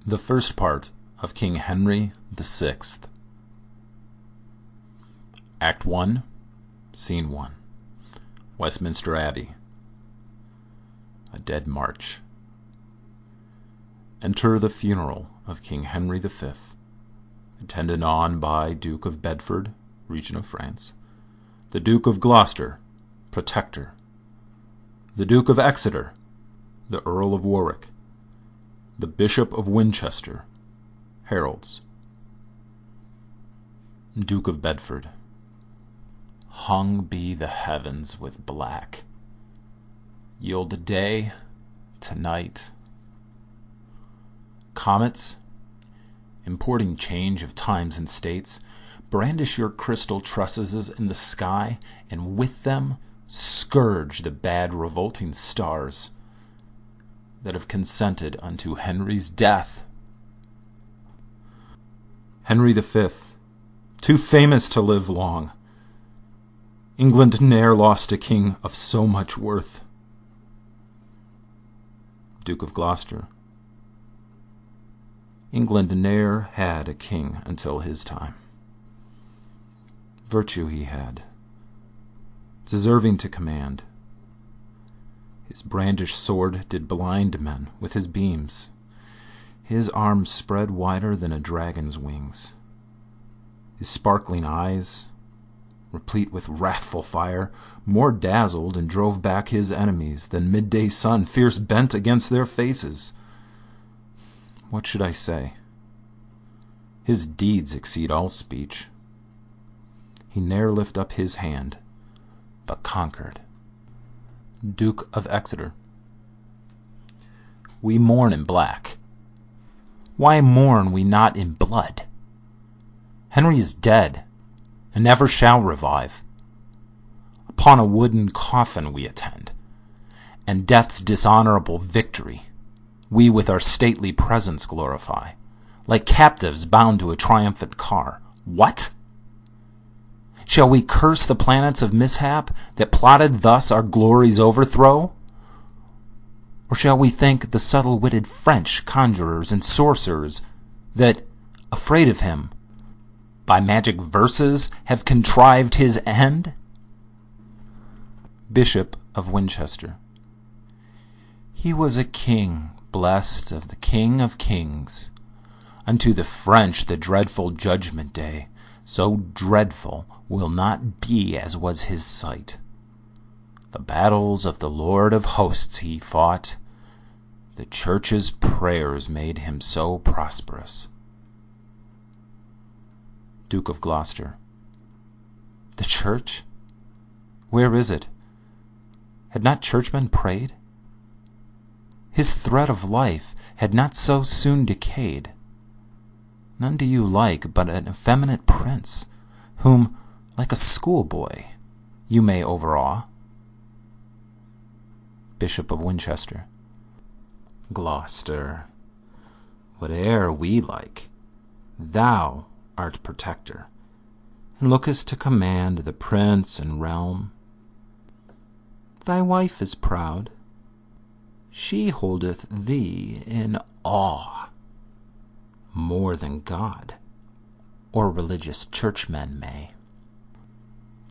The first part of King Henry VI. Act 1, Scene 1. Westminster Abbey. A dead march. Enter the funeral of King Henry V, attended on by Duke of Bedford, region of France, the Duke of Gloucester, Protector, the Duke of Exeter, the Earl of Warwick, the Bishop of Winchester, heralds. Duke of Bedford. Hung be the heavens with black. Yield day to night. Comets, importing change of times and states, brandish your crystal trusses in the sky, and with them scourge the bad revolting stars that have consented unto Henry's death. Henry V, too famous to live long. England ne'er lost a king of so much worth. Duke of Gloucester. England ne'er had a king until his time. Virtue he had, deserving to command. His brandished sword did blind men with his beams. His arms spread wider than a dragon's wings. His sparkling eyes, replete with wrathful fire, more dazzled and drove back his enemies than midday sun fierce bent against their faces. What should I say? His deeds exceed all speech. He ne'er lift up his hand, but conquered. Duke of Exeter. We mourn in black. Why mourn we not in blood? Henry is dead, and never shall revive. Upon a wooden coffin we attend, and death's dishonorable victory we with our stately presence glorify, like captives bound to a triumphant car. What? Shall we curse the planets of mishap that plotted thus our glory's overthrow? Or shall we thank the subtle-witted French conjurers and sorcerers that, afraid of him, by magic verses have contrived his end? Bishop of Winchester. He was a king blessed of the King of Kings. Unto the French the dreadful judgment day, so dreadful, will not be as was his sight. The battles of the Lord of hosts he fought. The church's prayers made him so prosperous. Duke of Gloucester. The church? Where is it? Had not churchmen prayed? His thread of life had not so soon decayed. None do you like but an effeminate prince, whom, like a schoolboy, you may overawe. Bishop of Winchester. Gloucester, whate'er we like, thou art protector, and lookest to command the prince and realm. Thy wife is proud. She holdeth thee in awe, more than God or religious churchmen may.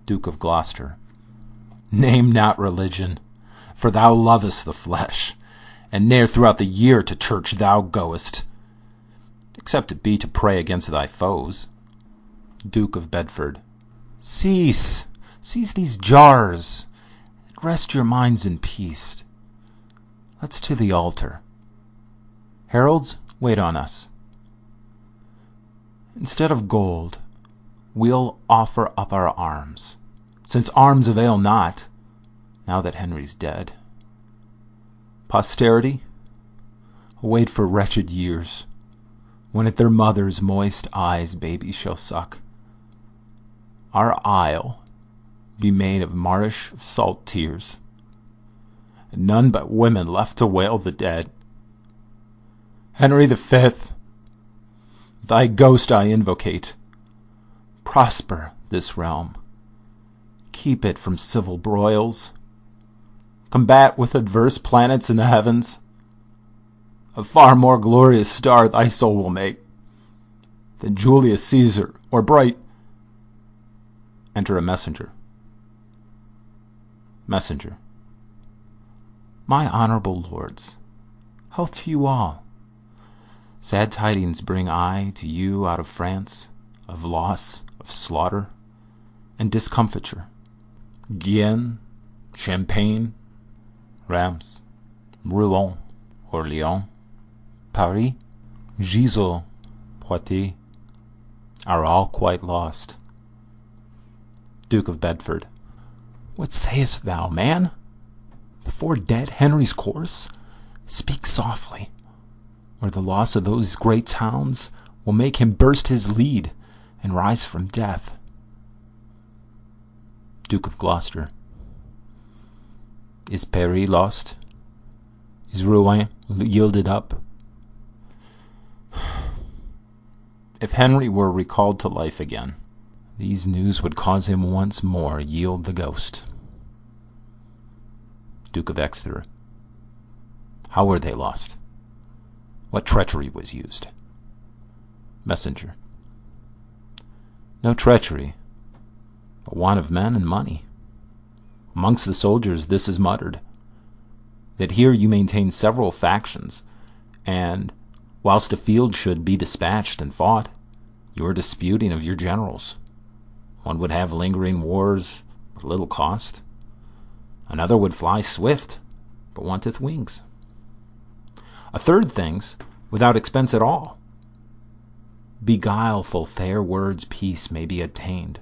Duke of Gloucester. Name not religion, for thou lovest the flesh, and ne'er throughout the year to church thou goest, except it be to pray against thy foes. Duke of Bedford. Cease these jars, and rest your minds in peace. Let's to the altar. Heralds, wait on us. Instead of gold, we'll offer up our arms, since arms avail not, now that Henry's dead. Posterity, wait for wretched years, when at their mother's moist eyes babies shall suck. Our isle be made of marish of salt tears, and none but women left to wail the dead. Henry V, thy ghost I invocate. Prosper this realm. Keep it from civil broils. Combat with adverse planets in the heavens. a far more glorious star thy soul will make than Julius Caesar or bright. Enter a messenger. Messenger. My honorable lords, health to you all. Sad tidings bring I to you out of France, of loss, of slaughter, and discomfiture. Gien, Champagne, Reims, Rouen, Orléans, Paris, Gisors, Poitiers, are all quite lost. Duke of Bedford. What sayest thou, man? Before dead Henry's course? Speak softly, or the loss of those great towns will make him burst his lead and rise from death. Duke of Gloucester. Is Paris lost? Is Rouen yielded up? If Henry were recalled to life again, these news would cause him once more yield the ghost. Duke of Exeter. How were they lost? What treachery was used? Messenger. No treachery, but want of men and money. Amongst the soldiers this is muttered, that here you maintain several factions, and, whilst a field should be dispatched and fought, you are disputing of your generals. One would have lingering wars with little cost. Another would fly swift, but wanteth wings. A third thinks, without expense at all. Beguileful fair words peace may be obtained.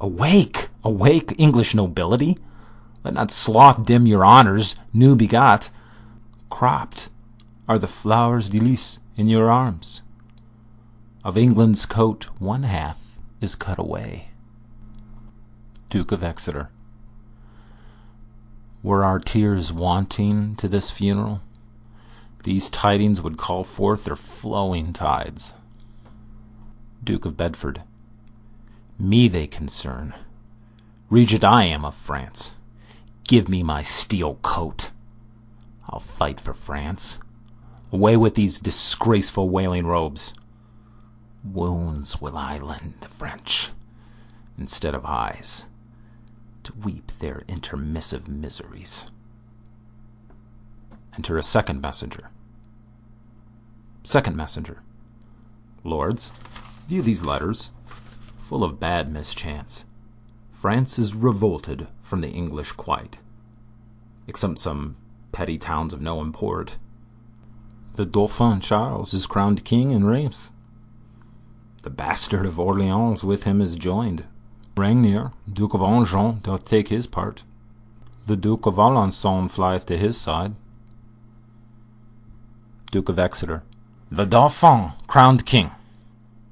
Awake, awake, English nobility! Let not sloth dim your honors, new begot. Cropped are the flowers de lis in your arms. Of England's coat one half is cut away. Duke of Exeter. Were our tears wanting to this funeral, these tidings would call forth their flowing tides. Duke of Bedford. Me they concern. Regent I am of France. Give me my steel coat. I'll fight for France. Away with these disgraceful wailing robes. Wounds will I lend the French, instead of eyes, to weep their intermissive miseries. Enter a second messenger. Second messenger. Lords, view these letters, full of bad mischance. France is revolted from the English quite, except some petty towns of no import. The Dauphin Charles is crowned king in Reims. The bastard of Orleans with him is joined. Rainier, Duke of Anjou, doth take his part. The Duke of Alençon flieth to his side. Duke of Exeter. The Dauphin, crowned king.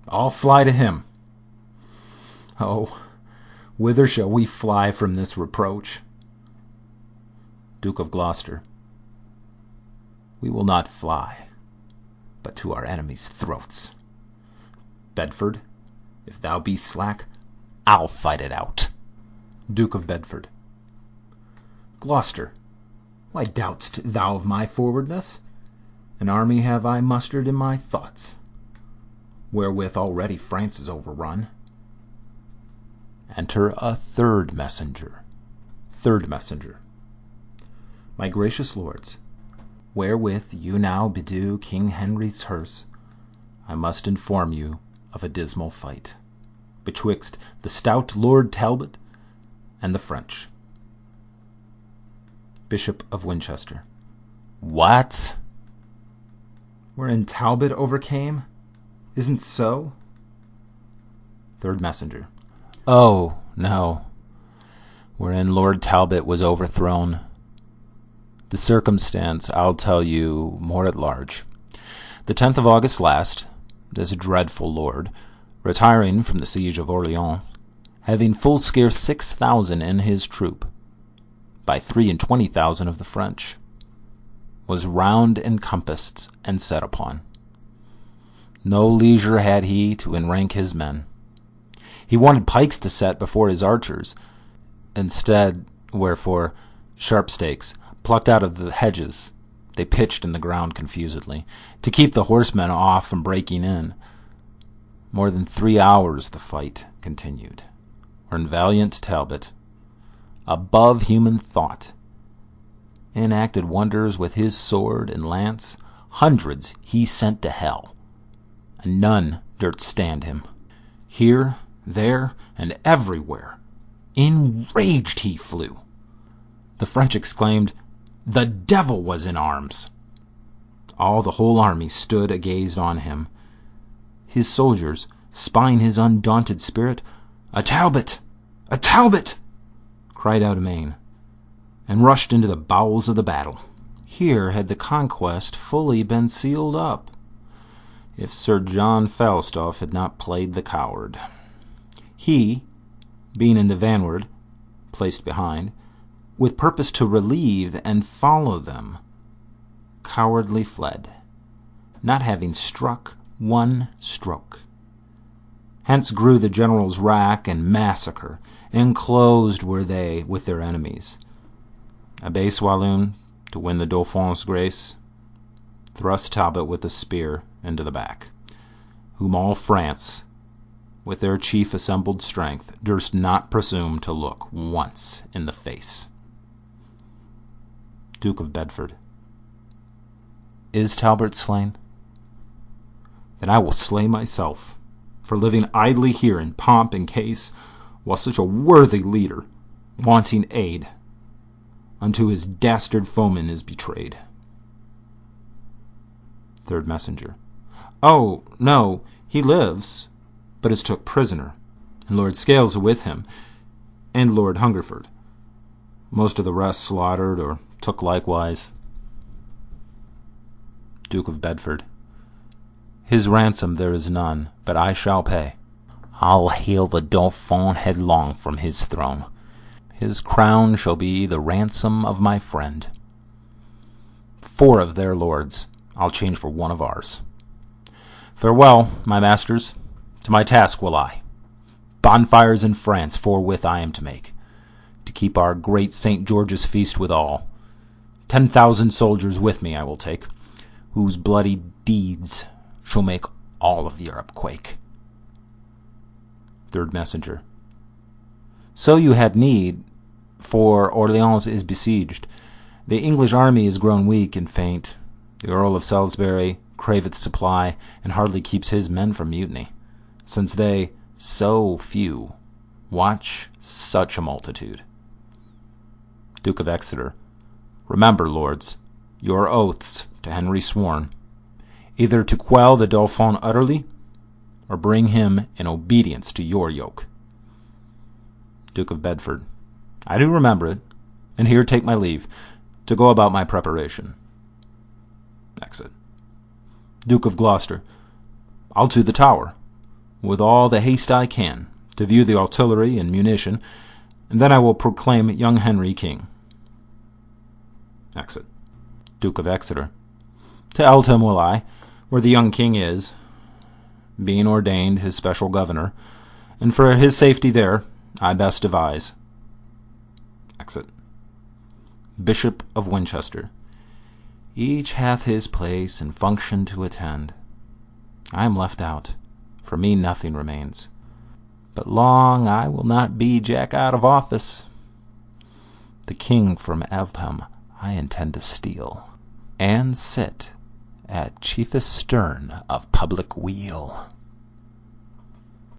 All fly to him. Oh, whither shall we fly from this reproach? Duke of Gloucester. We will not fly, but to our enemies' throats. Bedford, if thou be slack, I'll fight it out. Duke of Bedford. Gloucester, why doubt'st thou of my forwardness? An army have I mustered in my thoughts, wherewith already France is overrun. Enter a third messenger. Third messenger. My gracious lords, wherewith you now bedew King Henry's hearse, I must inform you of a dismal fight betwixt the stout Lord Talbot and the French. Bishop of Winchester. What? Wherein Talbot overcame? Isn't so? Third messenger. Oh, no. Wherein Lord Talbot was overthrown. The circumstance I'll tell you more at large. The 10th of August last, this dreadful lord, retiring from the siege of Orleans, having full scarce 6,000 in his troop, by 23,000 of the French, was round encompassed and set upon. No leisure had he to enrank his men. He wanted pikes to set before his archers, instead, wherefore, sharp stakes, plucked out of the hedges, They pitched in the ground confusedly, to keep the horsemen off from breaking in. More than 3 hours the fight continued, when valiant Talbot, above human thought, enacted wonders with his sword and lance. Hundreds he sent to hell, and none durst stand him. Here, there, and everywhere, enraged he flew. The French exclaimed, "The devil was in arms!" All the whole army stood agazed on him. His soldiers, spying his undaunted spirit, "A Talbot! A Talbot!" cried out amain, and rushed into the bowels of the battle. Here had the conquest fully been sealed up, if Sir John Falstaff had not played the coward. He, being in the vanward, placed behind, with purpose to relieve and follow them, cowardly fled, not having struck one stroke. Hence grew the general's wrack and massacre. Enclosed were they with their enemies. A base Walloon, to win the Dauphin's grace, thrust Talbot with a spear into the back, whom all France, with their chief assembled strength, durst not presume to look once in the face. Duke of Bedford. Is Talbot slain? Then I will slay myself, for living idly here in pomp and case, while such a worthy leader, wanting aid, unto his dastard foeman is betrayed. Third messenger. Oh, no, he lives, but is took prisoner, and Lord Scales with him, and Lord Hungerford. Most of the rest slaughtered or took likewise. Duke of Bedford. His ransom there is none, but I shall pay. I'll hale the Dauphin headlong from his throne. His crown shall be the ransom of my friend. 4 of their lords I'll change for one of ours. Farewell, my masters, to my task will I. Bonfires in France forthwith I am to make, to keep our great St. George's feast withal. 10,000 soldiers with me I will take, whose bloody deeds shall make all of Europe quake. Third messenger. So you had need, for Orleans is besieged. The English army is grown weak and faint. The Earl of Salisbury craveth supply, and hardly keeps his men from mutiny, since they, so few, watch such a multitude. Duke of Exeter. Remember, lords, your oaths to Henry sworn, either to quell the Dauphin utterly, or bring him in obedience to your yoke. Duke of Bedford. I do remember it, and here take my leave, to go about my preparation. Exit. Duke of Gloucester. I'll to the Tower, with all the haste I can, to view the artillery and munition, and then I will proclaim young Henry king. Exit. Duke of Exeter. To Eltham will I, where the young king is, being ordained his special governor, and for his safety there I best devise. Exit. Bishop of Winchester. Each hath his place and function to attend. I am left out. For me nothing remains. But long I will not be Jack out of office. The king from Eltham I intend to steal, and sit at chiefest stern of public weal.